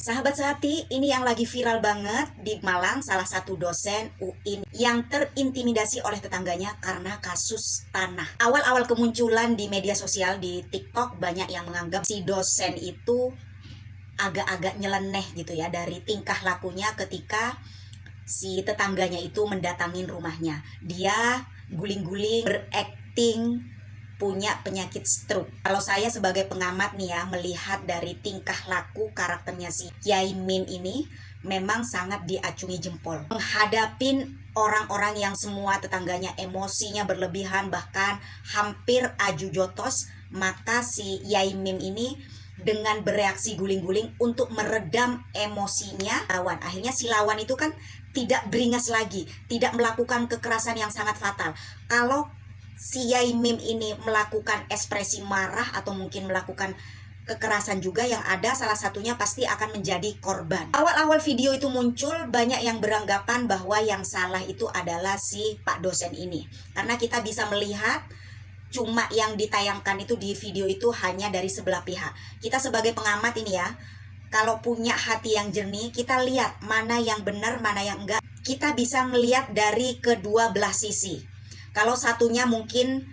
Sahabat sehati, ini yang lagi viral banget di Malang, salah satu dosen UIN yang terintimidasi oleh tetangganya karena kasus tanah. Awal-awal kemunculan di media sosial di TikTok, banyak yang menganggap si dosen itu agak-agak nyeleneh gitu ya dari tingkah lakunya ketika si tetangganya itu mendatangin rumahnya. Dia guling-guling, berakting punya penyakit stroke. Kalau saya sebagai pengamat nih ya, melihat dari tingkah laku karakternya si Yai Mim ini memang sangat diacungi jempol. Menghadapin orang-orang yang semua tetangganya emosinya berlebihan, bahkan hampir aju jotos, maka si Yai Mim ini dengan bereaksi guling-guling untuk meredam emosinya lawan. Akhirnya si lawan itu kan tidak beringas lagi, tidak melakukan kekerasan yang sangat fatal. Kalau si Yai Mim ini melakukan ekspresi marah atau mungkin melakukan kekerasan juga, yang ada salah satunya pasti akan menjadi korban. Awal-awal video itu muncul, banyak yang beranggapan bahwa yang salah itu adalah si Pak dosen ini. Karena kita bisa melihat cuma yang ditayangkan itu di video itu hanya dari sebelah pihak. Kita sebagai pengamat ini ya, kalau punya hati yang jernih, kita lihat mana yang benar, mana yang enggak. Kita bisa melihat dari kedua belah sisi. Kalau satunya mungkin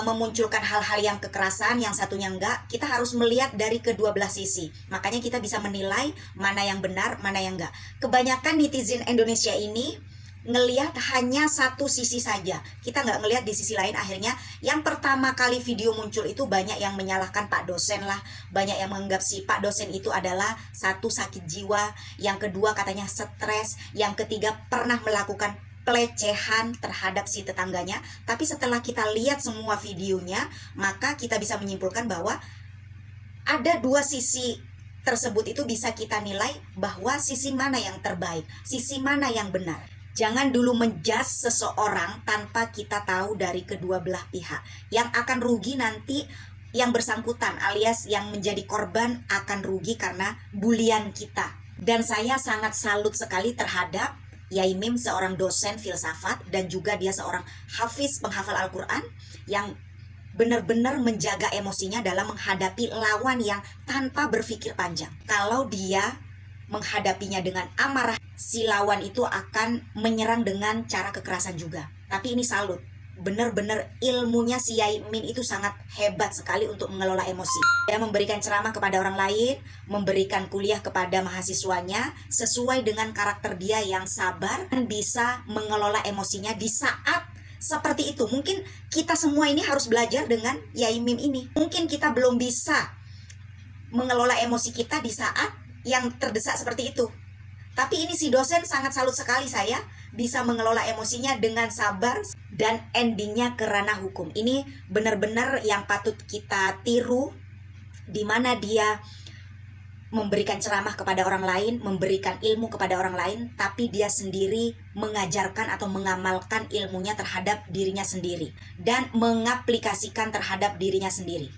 memunculkan hal-hal yang kekerasan, yang satunya enggak, kita harus melihat dari kedua belah sisi. Makanya kita bisa menilai mana yang benar, mana yang enggak. Kebanyakan netizen Indonesia ini ngelihat hanya satu sisi saja. Kita nggak ngelihat di sisi lain. Akhirnya yang pertama kali video muncul itu banyak yang menyalahkan Pak dosen lah. Banyak yang menganggap si Pak dosen itu adalah satu sakit jiwa. Yang kedua katanya stres. Yang ketiga pernah melakukan pelecehan terhadap si tetangganya. Tapi setelah kita lihat semua videonya, maka kita bisa menyimpulkan bahwa ada dua sisi tersebut itu bisa kita nilai bahwa sisi mana yang terbaik, sisi mana yang benar. Jangan dulu menjudge seseorang tanpa kita tahu dari kedua belah pihak. Yang akan rugi nanti yang bersangkutan alias yang menjadi korban akan rugi karena bulian kita. Dan saya sangat salut sekali terhadap Yai Mim, seorang dosen filsafat dan juga dia seorang hafiz penghafal Al-Quran yang benar-benar menjaga emosinya dalam menghadapi lawan yang tanpa berpikir panjang. Kalau dia menghadapinya dengan amarah, si lawan itu akan menyerang dengan cara kekerasan juga. Tapi ini salut, benar-benar ilmunya si Yai Mim itu sangat hebat sekali untuk mengelola emosi. Dia memberikan ceramah kepada orang lain, memberikan kuliah kepada mahasiswanya sesuai dengan karakter dia yang sabar dan bisa mengelola emosinya di saat seperti itu. Mungkin kita semua ini harus belajar dengan Yai Mim ini. Mungkin kita belum bisa mengelola emosi kita di saat yang terdesak seperti itu. Tapi ini si dosen sangat salut sekali, saya bisa mengelola emosinya dengan sabar dan endingnya ke ranah hukum. Ini benar-benar yang patut kita tiru, di mana dia memberikan ceramah kepada orang lain, memberikan ilmu kepada orang lain, tapi dia sendiri mengajarkan atau mengamalkan ilmunya terhadap dirinya sendiri dan mengaplikasikan terhadap dirinya sendiri.